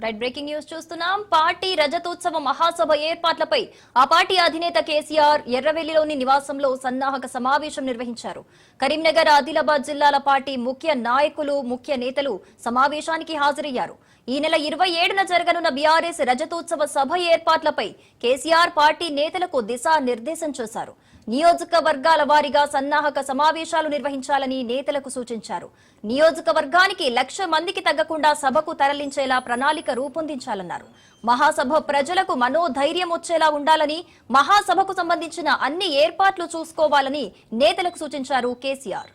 Right breaking news చూస్తున్నాం. Party రజతోత్సవ మహాసభ ఏర్పాట్లపై ఆ పార్టీ అధినేత కేసీఆర్ ఎర్రవెల్లిలోని నివాసంలో సన్నాహక సమావేశం నిర్వహించారు. కరీంనగర్, ఆదిలాబాద్ జిల్లాల పార్టీ ముఖ్య నాయకులు, ముఖ్య నేతలు సమావేశానికి హాజరయ్యారు. ఈ నెల 27న జరగనున్న బీఆర్ఎస్ రజతోత్సవ సభ ఏర్పాట్లపై కేసీఆర్ పార్టీ నేతలకు దిశానిర్దేశం చేశారు. నియోజకవర్గాల వారీగా సన్నాహక సమావేశాలు నిర్వహించాలని నేతలకు సూచించారు. నియోజకవర్గానికి 1,00,000 మందికి తగ్గకుండా సభకు తరలించేలా ప్రణాళిక రూపొందించాలన్నారు. మహాసభ ప్రజలకు మనోధైర్యం వచ్చేలా ఉండాలని, మహాసభకు సంబంధించిన అన్ని ఏర్పాట్లు చూసుకోవాలని నేతలకు సూచించారు కేసీఆర్.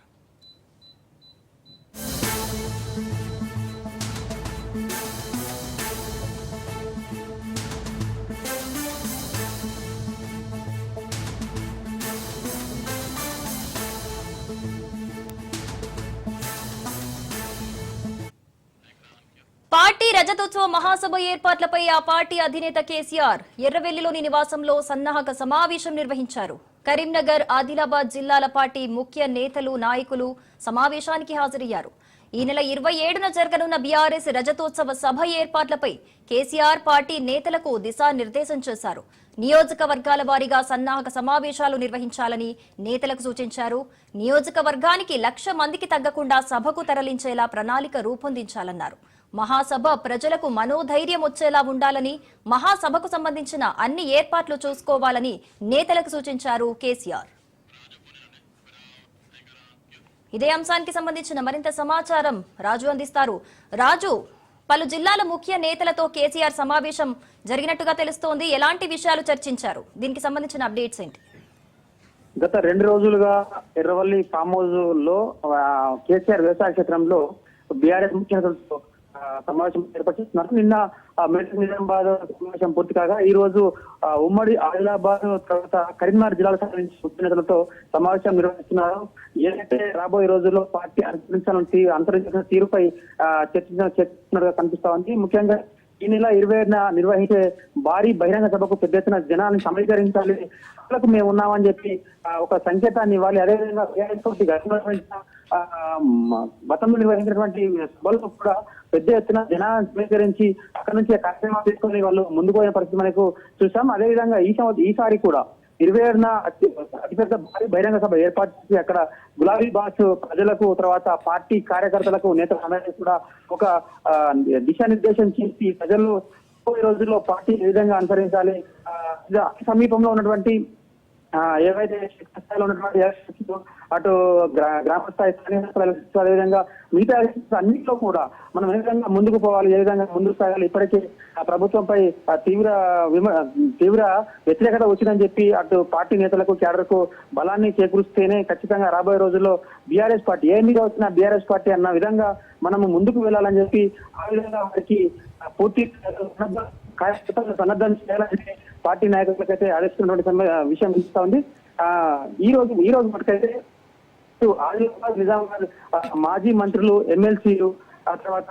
పార్టీ రజతోత్సవ మహాసభ ఏర్పాట్లపై ఆ పార్టీ అధినేత కేసీఆర్ ఎర్రవెల్లిలోని నివాసంలో సన్నాహక సమావేశం నిర్వహించారు. కరీంనగర్, ఆదిలాబాద్ జిల్లాల పార్టీ ముఖ్య నేతలు, నాయకులు సమావేశానికి హాజరయ్యారు. ఈ నెల 27న జరగనున్న బీఆర్ఎస్ రజతోత్సవ సభ ఏర్పాట్లపై కేసీఆర్ పార్టీ నేతలకు దిశానిర్దేశం చేశారు. నియోజకవర్గాల వారీగా సన్నాహక సమావేశాలు నిర్వహించాలని నేతలకు సూచించారు. నియోజకవర్గానికి 1,00,000 మందికి తగ్గకుండా సభకు తరలించేలా ప్రణాళిక రూపొందించాలన్నారు. మహాసభ ప్రజలకు మనోధైర్యం వచ్చేలా ఉండాలని, మహాసభకు సంబంధించిన అన్ని ఏర్పాట్లు చూసుకోవాలని నేతలకు సూచించారు కేసీఆర్. ఇదే అంశానికి సంబంధించిన మరింత సమాచారం రాజు అందిస్తారు. రాజు, పలు జిల్లాల ముఖ్య నేతలతో కేసీఆర్ సమావేశం జరిగినట్టుగా తెలుస్తోంది. ఎలాంటి విషయాలు చర్చించారు? దీనికి సంబంధించిన అప్డేట్స్ ఏంటి? గత 2 రోజులుగా ఎర్రవల్లి ఫామ్ హౌస్ లో కేసీఆర్ వ్యవసాయ క్షేత్రంలో బీఆర్ఎస్ ముఖ్య నేతలతో సమావేశం ఏర్పాటు చేస్తున్నారు. నిన్న మెదక్, నిజామాబాద్ సమావేశం పూర్తి కాగా ఈ రోజు ఉమ్మడి ఆదిలాబాద్ తర్వాత కరీంనగర్ జిల్లాలకు సంబంధించిన ముఖ్య నేతలతో సమావేశం నిర్వహిస్తున్నారు. ఏదైతే రాబోయే రోజుల్లో పార్టీ అంతరించిన తీరుపై చర్చిస్తున్నట్టుగా కనిపిస్తా ఉంది. ముఖ్యంగా ఈ నెల 27న నిర్వహించే భారీ బహిరంగ సభకు పెద్ద ఎత్తున జనాన్ని సమీకరించాలి, అసలకు మేము ఉన్నామని చెప్పి ఒక సంకేతాన్ని ఇవ్వాలి. అదేవిధంగా గతంలో నిర్వహించినటువంటి సభలకు కూడా పెద్ద ఎత్తున జనాన్ని సమీకరించి అక్కడి నుంచి కార్యక్రమాలు తీసుకొని వాళ్ళు ముందుకు పోయిన పరిస్థితి మనకు చూసాం. అదేవిధంగా ఈసారి కూడా 27న అతిపెద్ద భారీ బహిరంగ సభ ఏర్పాటు చేసి అక్కడ గులాబీ బాస్ ప్రజలకు, తర్వాత పార్టీ కార్యకర్తలకు, నేతలందరికీ కూడా ఒక దిశానిర్దేశం చేసి ప్రజలు రోజుల్లో పార్టీ ఏ విధంగా అనుసరించాలి, సమీపంలో ఉన్నటువంటి ఏవైతే స్థాయిలో ఉన్నటువంటి అటు గ్రామ స్థాయి, అదేవిధంగా మిగతా అన్నింటిలో కూడా మనం ఏ విధంగా ముందుకు పోవాలి, ఏ విధంగా ముందుకు సాగాలి. ఇప్పటికే ప్రభుత్వంపై తీవ్ర వ్యతిరేకత వచ్చిందని చెప్పి అటు పార్టీ నేతలకు, క్యాడర్కు బలాన్ని చేకూరుస్తేనే ఖచ్చితంగా రాబోయే రోజుల్లో బీఆర్ఎస్ పార్టీ ఏ మీద వచ్చినా బీఆర్ఎస్ పార్టీ అన్న విధంగా మనము ముందుకు వెళ్ళాలని చెప్పి ఆ విధంగా వారికి పూర్తి సన్నద్ధం చేయాలని పార్టీ నాయకులకైతే ఆదేశిస్తున్నటువంటి విషయం ఇస్తా ఉంది. ఈ రోజు మటుకైతే ఆదిలాబాద్, నిజామాబాద్ మాజీ మంత్రులు, ఎమ్మెల్సీలు, ఆ తర్వాత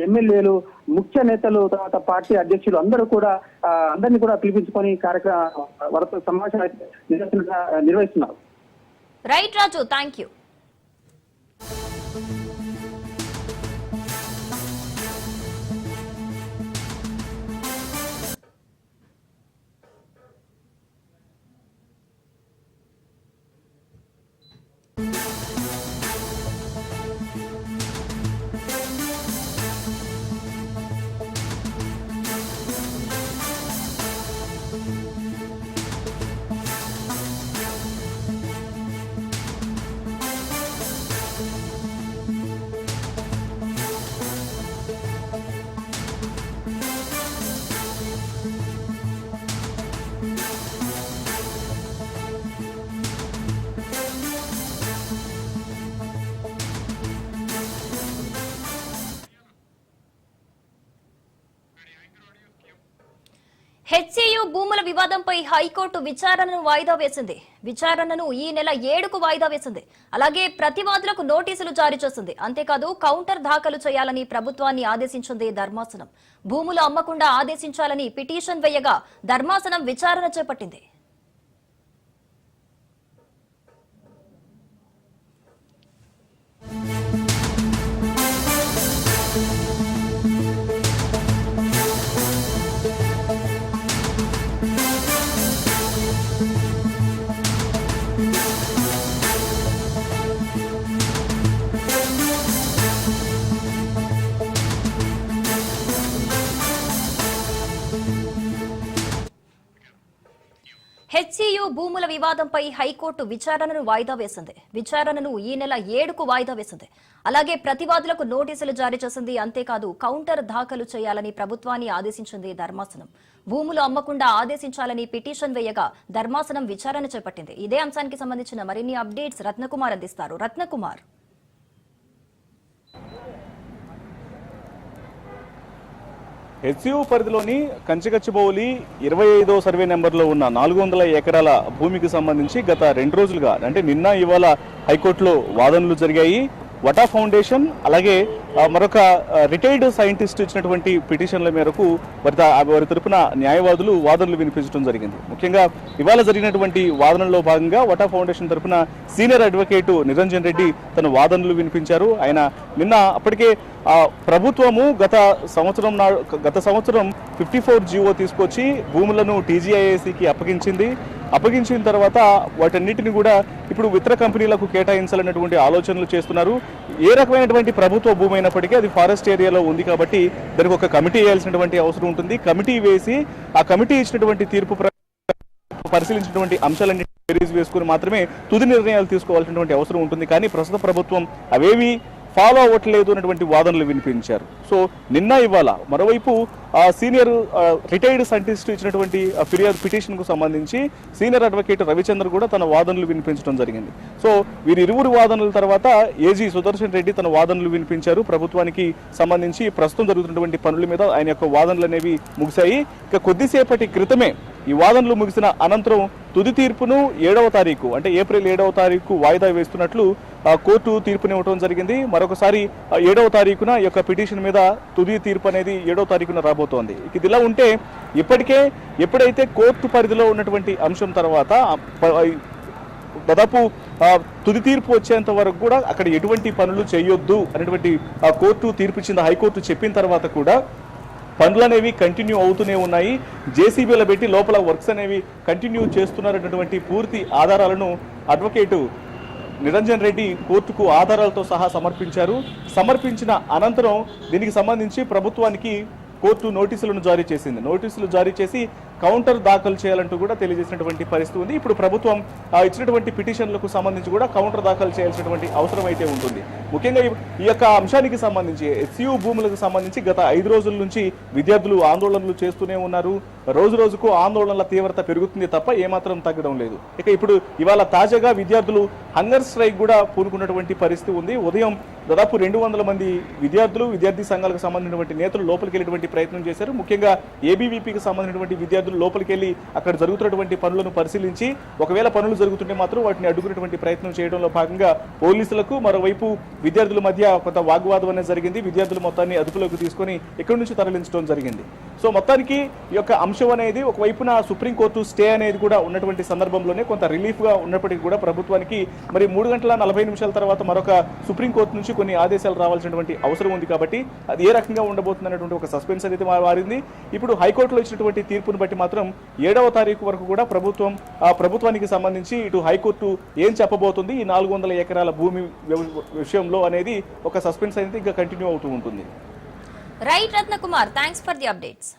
ఎమ్మెల్యేలు, ముఖ్య నేతలు, తర్వాత పార్టీ అధ్యక్షులు అందరూ కూడా అందరినీ కూడా పిలిపించుకొని కార్యక్రమ సమావేశం నిర్వహిస్తున్నారు. Right Raju, thank you. HCU భూముల వివాదంపై హైకోర్టు విచారణను వాయిదా వేసింది. విచారణను ఈ నెల 7కు వాయిదా వేసింది. అలాగే ప్రతివాదులకు నోటీసులు జారీ చేసింది. అంతేకాదు కౌంటర్ దాఖలు చేయాలని ప్రభుత్వాన్ని ఆదేశించింది ధర్మాసనం. భూములు అమ్మకుండా ఆదేశించాలని పిటిషన్ వేయగా ధర్మాసనం విచారణ చేపట్టింది. హెచ్సియు భూముల వివాదంపై హైకోర్టు విచారణను వాయిదా వేసింది. విచారణను ఈ నెల 7కు వాయిదా వేసింది. అలాగే ప్రతివాదులకు నోటీసులు జారీ చేసింది. అంతేకాదు కౌంటర్ దాఖలు చేయాలని ప్రభుత్వాన్ని ఆదేశించింది ధర్మాసనం. భూములు అమ్మకుండా ఆదేశించాలని పిటిషన్ వేయగా ధర్మాసనం విచారణ చేపట్టింది. ఇదే అంశానికి సంబంధించిన మరిన్ని అప్డేట్స్ రత్నకుమార్ అందిస్తారు. రత్నకుమార్, హెచ్సియు పరిధిలోని కంచికచ్చిబౌలి 25వ సర్వే నెంబర్లో ఉన్న 400 ఎకరాల భూమికి సంబంధించి గత 2 రోజులుగా అంటే నిన్న ఇవాళ హైకోర్టులో వాదనలు జరిగాయి. వటా ఫౌండేషన్ అలాగే మరొక రిటైర్డ్ సైంటిస్ట్ ఇచ్చినటువంటి పిటిషన్ల మేరకు వారి తరపున న్యాయవాదులు వాదనలు వినిపించడం జరిగింది. ముఖ్యంగా ఇవాళ జరిగినటువంటి వాదనల్లో భాగంగా వటా ఫౌండేషన్ తరపున సీనియర్ అడ్వకేటు నిరంజన్ రెడ్డి తన వాదనలు వినిపించారు. ఆయన నిన్న అప్పటికే ప్రభుత్వము గత సంవత్సరం 54 జీవో తీసుకొచ్చి భూములను టీజీఐఏసీకి అప్పగించిన తర్వాత వాటన్నిటిని కూడా ఇప్పుడు ఇతర కంపెనీలకు కేటాయించాలన్నటువంటి ఆలోచనలు చేస్తున్నారు. ఏ రకమైనటువంటి ప్రభుత్వ భూమి అయినప్పటికీ అది ఫారెస్ట్ ఏరియాలో ఉంది కాబట్టి దానికి ఒక కమిటీ వేయాల్సినటువంటి అవసరం ఉంటుంది. కమిటీ వేసి ఆ కమిటీ ఇచ్చినటువంటి తీర్పు పరిశీలించినటువంటి అంశాలన్నీ బేరీజ్ వేసుకుని మాత్రమే తుది నిర్ణయాలు తీసుకోవాల్సినటువంటి అవసరం ఉంటుంది. కానీ ప్రస్తుత ప్రభుత్వం అవేవి ఫాలో అవ్వట్లేదు అన్నటువంటి వాదనలు వినిపించారు. సో నిన్న ఇవాళ మరోవైపు సీనియర్ రిటైర్డ్ సైంటిస్ట్ ఇచ్చినటువంటి ఫిర్యాదు పిటిషన్ కు సంబంధించి సీనియర్ అడ్వకేట్ రవిచంద్ర కూడా తన వాదనలు వినిపించడం జరిగింది. సో వీరిరువురు వాదనల తర్వాత ఏజీ సుదర్శన్ రెడ్డి తన వాదనలు వినిపించారు. ప్రభుత్వానికి సంబంధించి ప్రస్తుతం జరుగుతున్నటువంటి పనుల మీద ఆయన యొక్క వాదనలు అనేవి ముగిశాయి. ఇక కొద్దిసేపటి క్రితమే ఈ వాదనలు ముగిసిన అనంతరం తుది తీర్పును 7వ తారీఖు అంటే ఏప్రిల్ 7వ తారీఖు వాయిదా వేస్తున్నట్లు కోర్టు తీర్పునివ్వడం జరిగింది. మరొకసారి 7వ తారీఖున ఈ యొక్క పిటిషన్ మీద తుది తీర్పు అనేది 7వ తారీఖున రాబోతోంది. ఇదిలా ఉంటే ఎప్పుడైతే కోర్టు పరిధిలో ఉన్నటువంటి అంశం తర్వాత దాదాపు తుది తీర్పు వచ్చేంత వరకు కూడా అక్కడ ఎటువంటి పనులు చేయొద్దు అనేటువంటి కోర్టు తీర్పు ఇచ్చింది. హైకోర్టు చెప్పిన తర్వాత కూడా పనులు అనేవి కంటిన్యూ అవుతూనే ఉన్నాయి. జేసీబీలో పెట్టి లోపల వర్క్స్ అనేవి కంటిన్యూ చేస్తున్నారన్నటువంటి పూర్తి ఆధారాలను అడ్వకేటు నిరంజన్ రెడ్డి కోర్టుకు ఆధారాలతో సహా సమర్పించిన అనంతరం దీనికి సంబంధించి ప్రభుత్వానికి కోర్టు నోటీసులను జారీ చేసింది. నోటీసులు జారీ చేసి కౌంటర్ దాఖలు చేయాలంటూ కూడా తెలియజేసినటువంటి పరిస్థితి ఉంది. ఇప్పుడు ప్రభుత్వం ఇచ్చినటువంటి పిటిషన్లకు సంబంధించి కూడా కౌంటర్ దాఖలు చేయాల్సినటువంటి అవసరం అయితే ఉంటుంది. ముఖ్యంగా ఈ యొక్క అంశానికి సంబంధించి హెచ్సియు భూములకు సంబంధించి గత 5 రోజుల నుంచి విద్యార్థులు ఆందోళనలు చేస్తూనే ఉన్నారు. రోజు రోజుకు ఆందోళనల తీవ్రత పెరుగుతుంది తప్ప ఏమాత్రం తగ్గడం లేదు. ఇక ఇప్పుడు ఇవాళ తాజాగా విద్యార్థులు హంగర్ స్ట్రైక్ కూడా పూనుకున్నటువంటి పరిస్థితి ఉంది. ఉదయం దాదాపు 200 మంది విద్యార్థి సంఘాలకు సంబంధించినటువంటి నేతలు లోపలికి వెళ్ళేటువంటి ప్రయత్నం చేశారు. ముఖ్యంగా ఏబీవీపీకి సంబంధించినటువంటి విద్యార్థులు లోపలికి వెళ్ళి అక్కడ జరుగుతున్నటువంటి పనులను పరిశీలించి ఒకవేళ పనులు జరుగుతుంటే మాత్రం వాటిని అడ్డుకునేటువంటి ప్రయత్నం చేయడంలో భాగంగా పోలీసులకు మరోవైపు విద్యార్థుల మధ్య కొంత వాగ్వాదం అనేది జరిగింది. విద్యార్థులు మొత్తాన్ని అదుపులోకి తీసుకొని ఇక్కడి నుంచి తరలించడం జరిగింది. సో మొత్తానికి ఈ యొక్క అంశం అనేది ఒకవైపున సుప్రీంకోర్టు స్టే అనేది కూడా ఉన్నటువంటి సందర్భంలోనే కొంత రిలీఫ్ గా ఉన్నప్పటికీ కూడా ప్రభుత్వానికి మరి 3 గంటల 40 నిమిషాల తర్వాత మరొక సుప్రీంకోర్టు నుంచి కొన్ని ఆదేశాలు రావాల్సినటువంటి అవసరం ఉంది. కాబట్టి అది ఏ రకంగా ఉండబోతుంది అనేటువంటి ఒక సస్పెన్స్ అనేది మారింది. ఇప్పుడు హైకోర్టులో ఇచ్చినటువంటి తీర్పును బట్టి మాత్రం 7వ తారీఖు వరకు కూడా ప్రభుత్వానికి సంబంధించి ఇటు హైకోర్టు ఏం చెప్పబోతుంది ఈ 400 ఎకరాల భూమి విషయంలో అనేది ఒక సస్పెన్స్ అనేది ఇంకా కంటిన్యూ అవుతూ ఉంటుంది. Right Ratnakumar, thanks for the updates.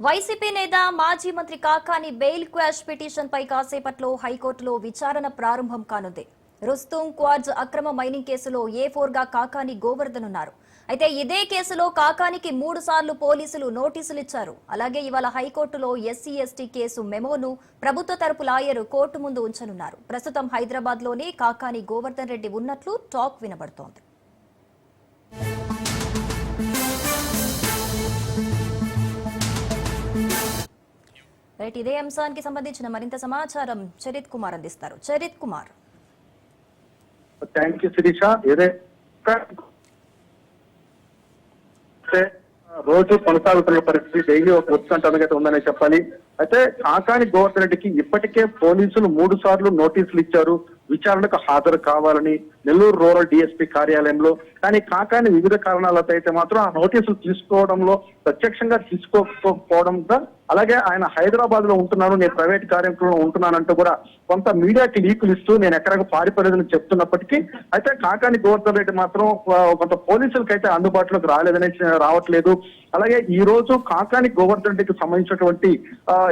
YCP నేత మాజీ మంత్రి కాకాని బెయిల్ క్వాష్ పిటిషన్ పై కాసేపట్లో హైకోర్టులో విచారణ ప్రారంభం కానుంది. రుస్తుం క్వార్జ్ అక్రమ మైనింగ్ కేసులో A4 గా కాకాని గోవర్ధన్ ఉన్నారు. అయితే ఇదే కేసులో కాకానికి 3 సార్లు పోలీసులు నోటీసులు ఇచ్చారు. అలాగే ఇవాళ హైకోర్టులో SC/ST కేసు మెమోను ప్రభుత్వ తరపు లాయర్ కోర్టు ముందు ఉంచనున్నారు. ప్రస్తుతం హైదరాబాద్ లోని కాకాని గోవర్ధన్ రెడ్డి ఉన్నట్లు టాక్ వినబడుతోంది. రైట్, ఇదే అంశానికి సంబంధించిన మరింత సమాచారం చరిత్ కుమార్ అందిస్తారు. చరిత్ కుమార్. Thank you Sirisha. రోజు కొనసాగుతున్న పరిస్థితి డైలీ ఒక ఉత్కంఠనగా ఉందనే చెప్పాలి. అయితే కాకాని గోవర్ధన్ రెడ్డికి ఇప్పటికే పోలీసులు 3 సార్లు నోటీసులు ఇచ్చారు. విచారణకు హాజరు కావాలని నెల్లూరు రూరల్ డిఎస్పీ కార్యాలయంలో, కానీ కాకాని వివిధ కారణాలతో అయితే మాత్రం ఆ నోటీసులు తీసుకోవడంలో ప్రత్యక్షంగా తీసుకోకపోవడంతో, అలాగే ఆయన హైదరాబాద్ లో ఉంటున్నాను, నేను ప్రైవేట్ కార్యక్రమంలో ఉంటున్నానంటూ కూడా కొంత మీడియాకి లీకులు ఇస్తూ నేను ఎక్కడికి పారిపోలేదని చెప్తున్నప్పటికీ అయితే కాకాని గోవర్ధన్ రెడ్డి మాత్రం కొంత పోలీసులకు అయితే అందుబాటులోకి రావట్లేదు. అలాగే ఈ రోజు కాకాని గోవర్ధన్ రెడ్డికి సంబంధించినటువంటి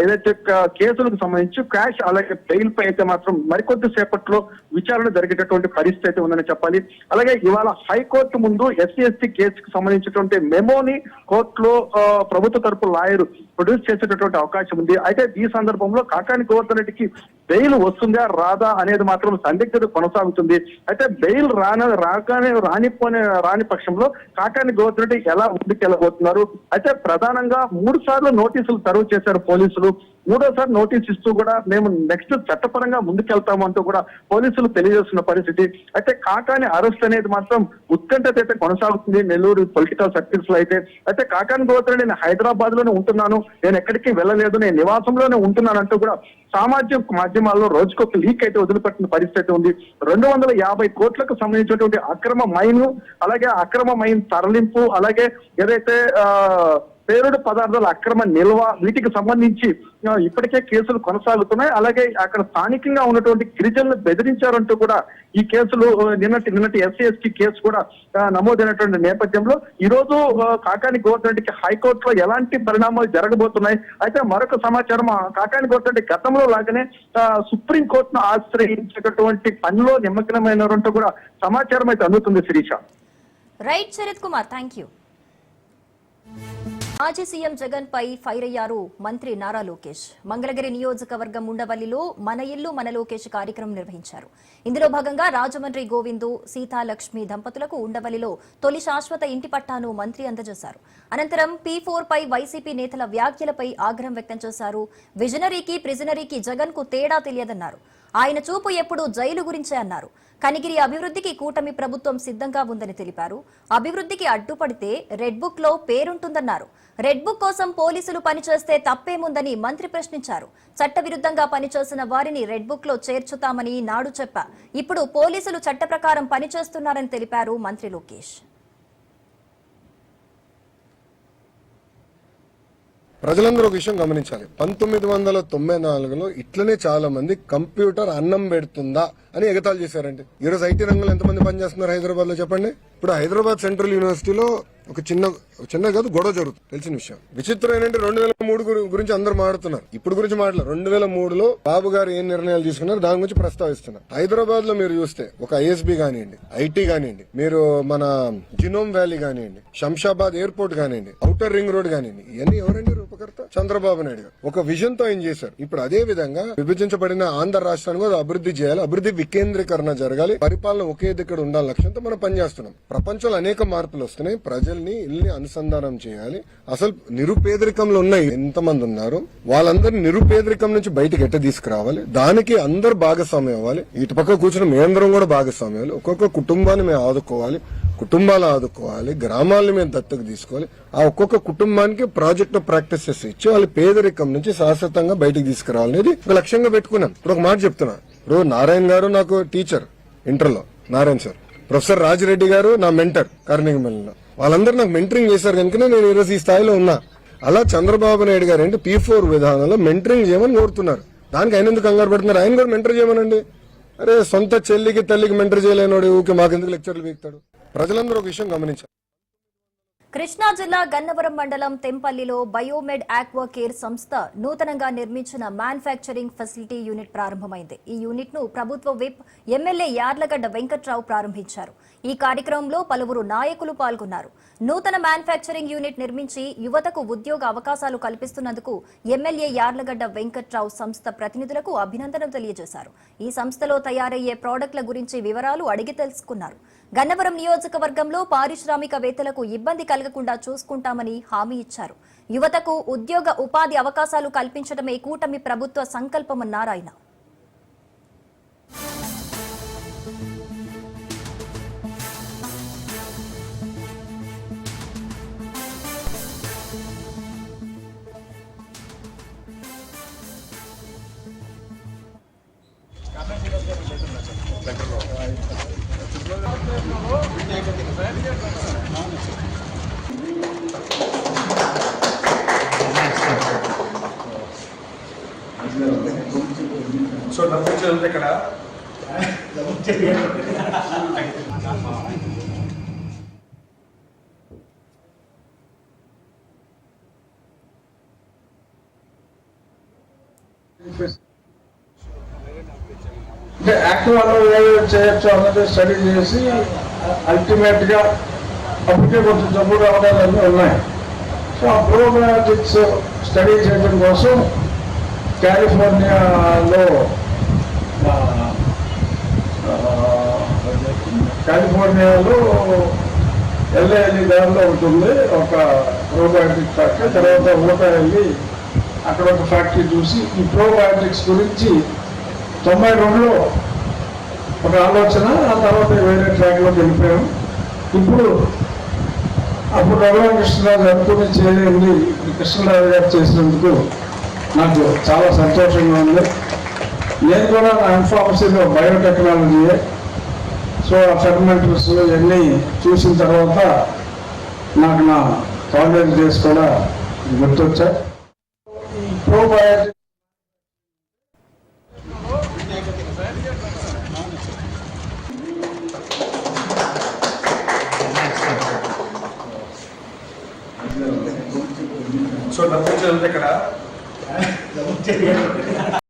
ఏదైతే కేసులకు సంబంధించి క్యాష్ అలాగే బెయిల్ పై అయితే మాత్రం మరికొద్ది సేపట్లో విచారణ జరిగేటటువంటి పరిస్థితి అయితే ఉందని చెప్పాలి. అలాగే ఇవాళ హైకోర్టు ముందు ఎస్సీ కేసుకు సంబంధించినటువంటి మెమోని కోర్టులో ప్రభుత్వ తరపు లాయర్ ప్రొడ్యూస్ చేసేటటువంటి అవకాశం ఉంది. అయితే ఈ సందర్భంలో కాకాని గోవర్ధన్ రెడ్డికి బెయిల్ వస్తుందా రాదా అనేది మాత్రం సందిగ్ధత కొనసాగుతుంది. అయితే బెయిల్ రాని పక్షంలో కాకాని గోవర్ధన్ రెడ్డి ఎలా ముందుకెళ్ళబోతున్నారు? అయితే ప్రధానంగా 3 సార్లు నోటీసులు సర్వ్ చేశారు పోలీసులు. 3వ నోటీస్ ఇస్తూ కూడా మేము నెక్స్ట్ చట్టపరంగా ముందుకెళ్తాము అంటూ కూడా పోలీసులు తెలియజేస్తున్న పరిస్థితి. అయితే కాకాని అరెస్ట్ అనేది మాత్రం ఉత్కంఠత అయితే కొనసాగుతుంది నెల్లూరు పొలిటికల్ సర్కిల్స్ లో అయితే. అయితే కాకాని గోవర్ధన్ నేను హైదరాబాద్ లోనే ఉంటున్నాను, నేను ఎక్కడికి వెళ్ళలేదు, నేను నివాసంలోనే ఉంటున్నాను అంటూ కూడా సామాజిక మాధ్యమాల్లో రోజుకొక లీక్ అయితే వదిలిపెట్టిన పరిస్థితి ఉంది. 250 కోట్లకు సంబంధించినటువంటి అక్రమ మైన్, అలాగే అక్రమ మైన్ తరలింపు, అలాగే ఏదైతే పేరుడు పదార్థాల అక్రమ నిల్వ, వీటికి సంబంధించి ఇప్పటికే కేసులు కొనసాగుతున్నాయి. అలాగే అక్కడ స్థానికంగా ఉన్నటువంటి గిరిజనులు బెదిరించారంటూ కూడా ఈ కేసులు నిన్నటి ఎస్సీ కేసు కూడా నమోదైనటువంటి నేపథ్యంలో ఈ రోజు కాకాని గోవర్ధన్ రెడ్డికి హైకోర్టులో ఎలాంటి పరిణామాలు జరగబోతున్నాయి? అయితే మరొక సమాచారం, కాకాని గోవర్ధన్ రెడ్డి గతంలో లాగానే సుప్రీంకోర్టును ఆశ్రయించేటటువంటి పనిలో నిమగ్నమైనారంటూ కూడా సమాచారం అయితే అందుతుంది. Sirisha. Right Sarath Kumar, thank you. మాజీ సీఎం జగన్ పై ఫైర్ అయ్యారు మంత్రి నారా లోకేష్. మంగళగిరి నియోజకవర్గం ఉండవల్లిలో మన ఇల్లు మన లోకేష్ కార్యక్రమం నిర్వహించారు. ఇందులో భాగంగా రాజమండ్రి గోవిందు, సీతాలక్ష్మి దంపతులకు ఉండవల్లిలో తొలి శాశ్వత ఇంటి పట్టాను మంత్రి అందజేశారు. అనంతరం P4 పై వైసీపీ నేతల వ్యాఖ్యలపై ఆగ్రహం వ్యక్తం చేశారు. విజనరీకి ప్రిజనరీకి జగన్ కు తేడా తెలియదన్నారు. ఆయన చూపు ఎప్పుడూ జైలు గురించే అన్నారు. కనిగిరి అభివృద్ధికి కూటమి ప్రభుత్వం సిద్ధంగా ఉందని తెలిపారు. అభివృద్ధికి అడ్డుపడితే రెడ్ బుక్ లో పేరుంటుందన్నారు. రెడ్ బుక్ కోసం పోలీసులు పనిచేస్తే తప్పేముందని మంత్రి ప్రశ్నించారు. చట్టవిరుద్ధంగా పనిచేసిన వారిని రెడ్ బుక్ లో చేర్చుతామని నాడు చెప్పా. ఇప్పుడు పోలీసులు చట్ట ప్రకారం పనిచేస్తున్నారని తెలిపారు మంత్రి లోకేష్. ప్రజలందరూ ఒక విషయం గమనించాలి. 1994లో ఇట్లనే చాలా మంది కంప్యూటర్ అన్నం పెడుతుందా అని ఎగతాళి చేశారండి. ఈరోజు ఐటీ రంగంలో ఎంతమంది పనిచేస్తున్నారు హైదరాబాద్ లో చెప్పండి. ఇప్పుడు హైదరాబాద్ సెంట్రల్ యూనివర్సిటీలో ఒక చిన్న కాదు గొడవ జరుగుతుంది, తెలిసిన విషయం. విచిత్రం ఏంటంటే 2003 గురించి అందరూ మాట్లాడుతున్నారు, ఇప్పుడు గురించి మాట్లాడారు. 2003లో బాబు గారు ఏం నిర్ణయాలు తీసుకున్నారు దాని గురించి ప్రస్తావిస్తున్నారు. హైదరాబాద్ లో మీరు చూస్తే ఒక ఐఎస్బీ కానివ్వండి, ఐటీ కానివ్వండి, మీరు మన జినోమ్ వ్యాలీ కానివ్వండి, శంషాబాద్ ఎయిర్పోర్ట్ కానివ్వండి, ఔటర్ రింగ్ రోడ్ కానివ్వండి, ఇవన్నీ ఎవరండి రూపకర్త? చంద్రబాబు నాయుడు గారు ఒక విజన్ తో ఏం చేశారు. ఇప్పుడు అదే విధంగా విభజించబడిన ఆంధ్ర రాష్ట్రాన్ని కూడా అభివృద్ధి చేయాలి, అభివృద్ధి వికేంద్రీకరణ జరగాలి, పరిపాలన ఒకే దగ్గర ఉండాలి లక్ష్యంతో మనం పనిచేస్తున్నాం. ప్రపంచంలో అనేక మార్పులు వస్తున్నాయి, ప్రజల్ని ఇల్ని అనుసంధానం చేయాలి. అసలు నిరుపేదరికంలో ఉన్న ఎంతమంది ఉన్నారు వాళ్ళందరినీ నిరుపేదరికం నుంచి బయటకు ఎట్ట తీసుకురావాలి, దానికి అందరు భాగస్వామ్యం అవ్వాలి. ఇటు పక్క కూర్చుని మేమందరం కూడా భాగస్వామ్యం అవ్వాలి. ఒక్కొక్క కుటుంబాన్ని మేము ఆదుకోవాలి, కుటుంబాలు ఆదుకోవాలి, గ్రామాలను మేము దత్తకు తీసుకోవాలి. ఆ ఒక్కొక్క కుటుంబానికి ప్రాజెక్ట్ ప్రాక్టీసెస్ ఇచ్చి వాళ్ళు పేదరికం నుంచి శాశ్వతంగా బయటకు తీసుకురావాలనేది ఒక లక్ష్యంగా పెట్టుకున్నాం. ఇప్పుడు ఒక మాట చెప్తున్నా. ఇప్పుడు నారాయణ గారు నాకు టీచర్ ఇంటర్లో, నారాయణ సార్, ప్రొఫెసర్ రాజిరెడ్డి గారు నా మెంటర్ కార్నింగమల్లిలో, వాళ్ళందరూ నాకు మెంటరింగ్ చేశారు కనుకనే నేను ఈరోజు ఈ స్థాయిలో ఉన్నా. అలా చంద్రబాబు నాయుడు గారు అంటే P4 విధానంలో మెంటరింగ్ చేయమని కోరుతున్నారు. దానికి ఆయన ఎందుకు కంగారు పడుతున్నారు? ఆయన కూడా మెంటర్ చేయమనండి. అరే సొంత చెల్లికి తల్లికి మెంటర్ చేయలేనోడు ఊకే మాకెందుకు లెక్చర్లు వీక్తాడు? ప్రజలందరూ ఒక విషయం గమనించారు. కృష్ణా జిల్లా గన్నవరం మండలం తెంపల్లిలో బయోమెడ్ ఆక్వా కేర్ సంస్థ నూతనంగా నిర్మించిన మ్యానుఫ్యాక్చరింగ్ ఫెసిలిటీ యూనిట్ ప్రారంభమైంది. ఈ యూనిట్ ను ప్రభుత్వ విప్ ఎమ్మెల్యే యార్లగడ్డ వెంకట్రావు ప్రారంభించారు. ఈ కార్యక్రమంలో పలువురు నాయకులు పాల్గొన్నారు. నూతన మ్యానుఫ్యాక్చరింగ్ యూనిట్ నిర్మించి యువతకు ఉద్యోగ అవకాశాలు కల్పిస్తున్నందుకు ఎమ్మెల్యే యార్లగడ్డ వెంకట్రావు సంస్థ ప్రతినిధులకు అభినందనలు తెలియజేశారు. ఈ సంస్థలో తయారయ్యే ప్రాడక్టుల గురించి వివరాలు అడిగి తెలుసుకున్నారు. గన్నవరం నియోజకవర్గంలో పారిశ్రామికవేత్తలకు ఇబ్బంది కలగకుండా చూసుకుంటామని హామీ ఇచ్చారు. యువతకు ఉద్యోగ ఉపాధి అవకాశాలు కల్పించడమే కూటమి ప్రభుత్వ సంకల్పమన్నారు ఆయన. సో డబ్బులు చదివితే ఇక్కడ అంటే యాక్టివ్ అన్నం చేయొచ్చు అన్నది స్టడీ చేసి అల్టిమేట్ గా అప్పటికే కొంచెం జబ్బు రావడాలన్నీ ఉన్నాయి. సో ఆ ప్రోబయాటిక్స్ స్టడీ చేయడం కోసం కాలిఫోర్నియాలో ఎల్ఏఎల్ఈ దారిలో ఉంటుంది ఒక ప్రోబయాటిక్ ఫ్యాక్టరీ. తర్వాత ఊట వెళ్ళి అక్కడ ఒక ఫ్యాక్టరీ చూసి ఈ ప్రోబయాటిక్స్ గురించి 92లో ఒక ఆలోచన, ఆ తర్వాత వేరే ట్రాక్లోకి వెళ్ళిపోయాం. ఇప్పుడు అప్పుడు రఘురామకృష్ణరాజు అనుకుని చేయలేంది కృష్ణరాజు గారు చేసినందుకు నాకు చాలా సంతోషంగా ఉంది. నేను కూడా నా ఇన్ఫార్మసీలో బయోటెక్నాలజీయే. సో ఆ ఫెర్మెంటర్స్ ఇవన్నీ చూసిన తర్వాత నాకు నా కాలేజ్ డేస్ కూడా గుర్తొచ్చాయి. ఈ ప్రోబయాటిక్ సో డబ్బులు చదివితే ఇక్కడ